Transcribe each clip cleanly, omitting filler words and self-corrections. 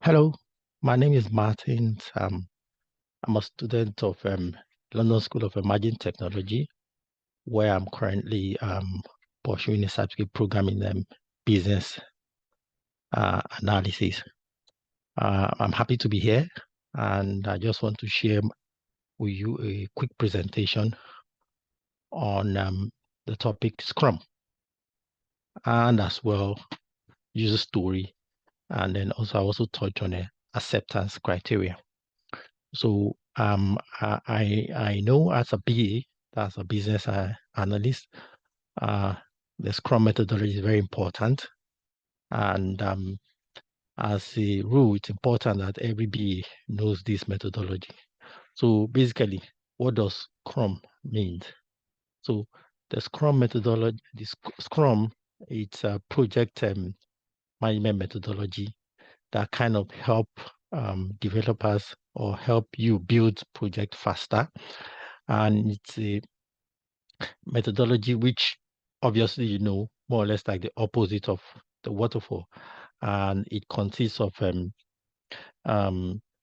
Hello, my name is Martin. I'm a student of London School of Emerging Technology, where I'm currently pursuing a certificate program in business analysis. I'm happy to be here, and I just want to share with you a quick presentation on the topic Scrum, and as well user story, and then also touch on acceptance criteria. So I know as a BA, that's a business analyst, uh, the Scrum methodology is very important. And as a rule, it's important that every BA knows this methodology. So basically, what does Scrum mean? So the Scrum methodology, Scrum, it's a project management methodology that kind of help developers or help you build project faster. And it's a methodology which obviously, more or less like the opposite of the waterfall. And it consists of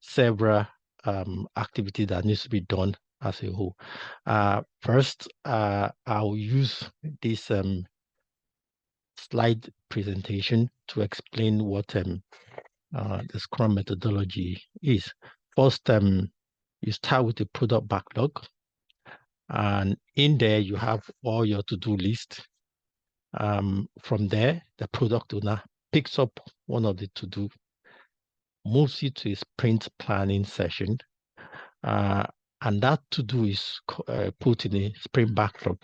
several activities that needs to be done as a whole. First, I'll use this slide presentation to explain what the Scrum methodology is. First, you start with the product backlog, and in there you have all your to-do list. From there, the product owner picks up one of the to-do, moves it to a sprint planning session, and that to-do is put in a sprint backlog.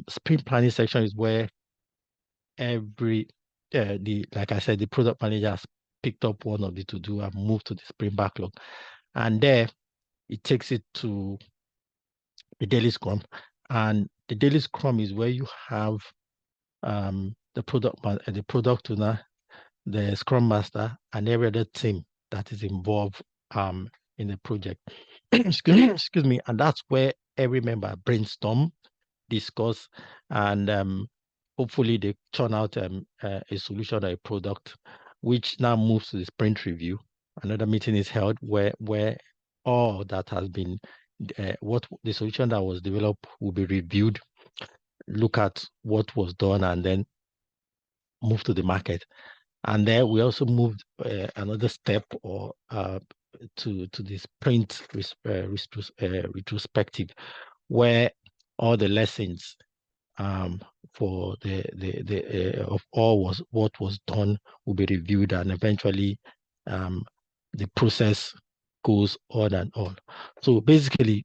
Sprint planning section is where like I said, the product manager has picked up one of the to-do and moved to the sprint backlog. And there, it takes it to the daily scrum. And the daily scrum is where you have the product owner, the Scrum Master, and every other team that is involved in the project. Excuse me. And that's where every member brainstorm, discuss, and hopefully they turn out a solution or a product, which now moves to the sprint review. Another meeting is held where all that has been, what the solution that was developed will be reviewed, look at what was done, and then move to the market. And then we also moved another step or to the sprint retrospective, where all the lessons for the of all what was done will be reviewed, and eventually the process goes on and on. So basically,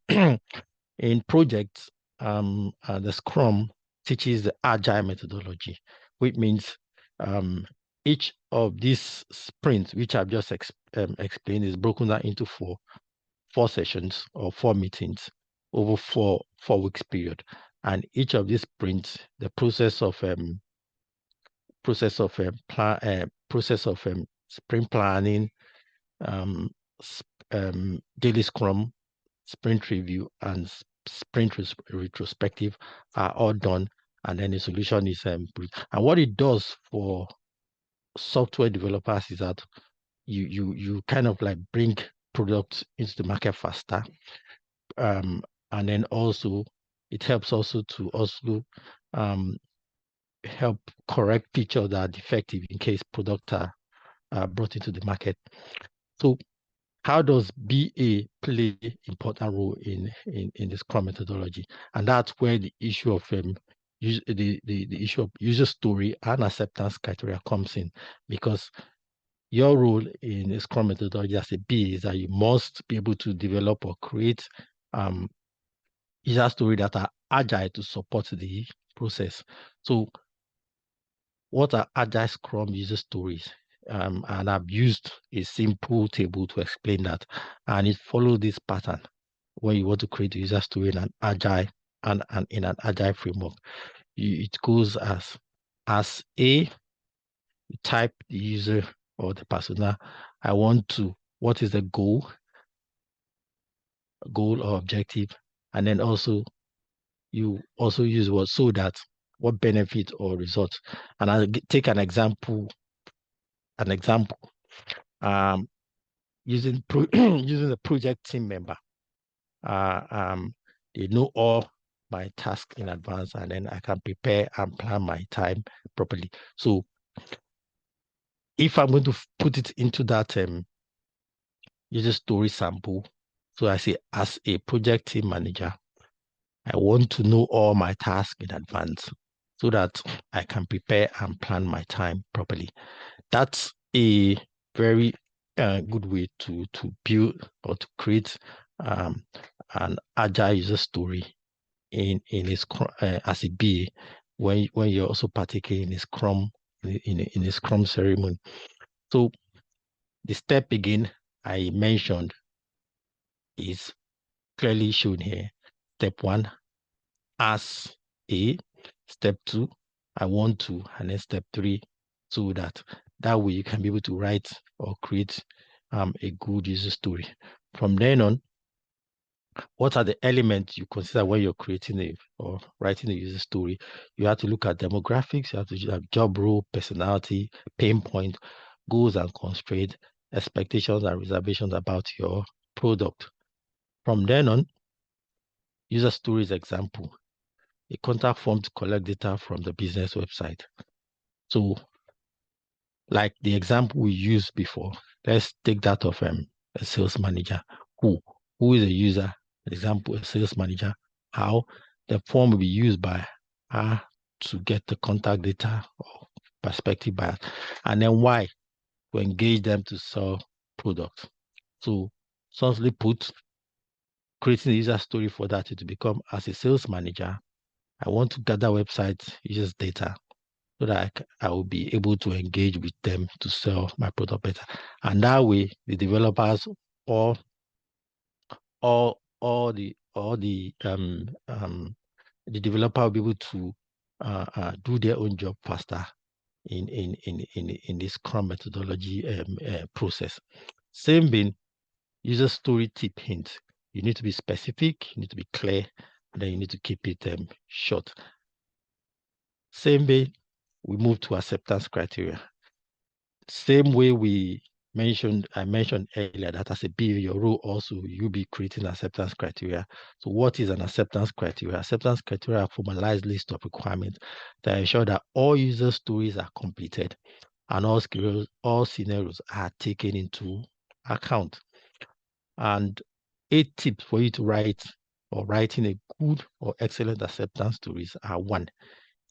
in projects, the Scrum teaches the Agile methodology, which means each of these sprints, which I've just explained, is broken down into four sessions or four meetings over four weeks period. And each of these sprints, the process of sprint planning, daily Scrum, sprint review, and sprint retrospective are all done, and then the solution is and what it does for software developers is that you kind of like bring products into the market faster, and then also it helps also to help correct features that are defective in case products are brought into the market. So how does BA play important role in the Scrum methodology? And that's where the issue of the issue of user story and acceptance criteria comes in, because your role in the Scrum methodology as a BA is that you must be able to develop or create user story that are agile to support the process. So what are agile Scrum user stories? And I've used a simple table to explain that, and it follows this pattern. When you want to create a user story in an agile and in an agile framework, it goes as A, you type the user or the persona. What is the goal or objective, and then also you also use what benefit or result. And I'll take an example. Using using the project team member. They know all my tasks in advance, and then I can prepare and plan my time properly. So if I'm going to put it into that user story sample, so I say as a project team manager, I want to know all my tasks in advance so that I can prepare and plan my time properly. That's a very good way to build or to create an agile user story in a as a BA when you're also partaking in a Scrum in a Scrum ceremony. So the step again I mentioned is clearly shown here. Step 1, as a. Step 2, I want to, and then step 3, so that way you can be able to write or create a good user story. From then on, what are the elements you consider when you're creating or writing a user story? You have to look at demographics, you have to have job role, personality, pain point, goals and constraints, expectations and reservations about your product. From then on, user stories example, a contact form to collect data from the business website. So like the example we used before, let's take that of a sales manager who is a user. Example, a sales manager, how the form will be used by her to get the contact data or prospective buyers, and then why to engage them to sell products. So simply put, creating a user story for that to become as a sales manager, I want to gather website users data so that I will be able to engage with them to sell my product better. And that way, the developers or the developer will be able to do their own job faster in this Scrum methodology process. Same vein, user story tip hint. You need to be specific, you need to be clear, and then you need to keep it short. Same way, we move to acceptance criteria. Same way I mentioned earlier that as a BA, your role also, you'll be creating acceptance criteria. So what is an acceptance criteria? Acceptance criteria are a formalized list of requirements that ensure that all user stories are completed and all scenarios are taken into account. And 8 tips for you to writing a good or excellent acceptance stories are: 1,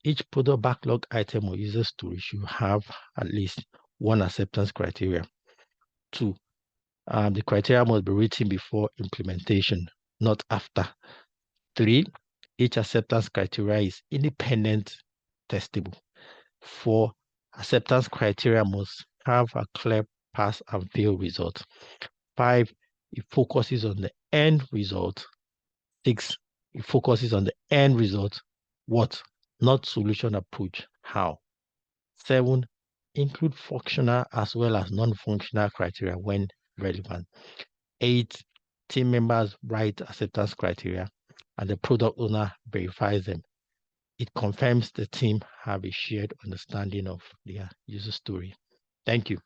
each product backlog item or user story should have at least one acceptance criteria. 2, the criteria must be written before implementation, not after. 3, each acceptance criteria is independent testable. 4, acceptance criteria must have a clear pass and fail result. 5, it focuses on the end result. 6, it focuses on the end result. What? Not solution approach. How? 7, include functional as well as non-functional criteria when relevant. 8, team members write acceptance criteria and the product owner verifies them. It confirms the team have a shared understanding of their user story. Thank you.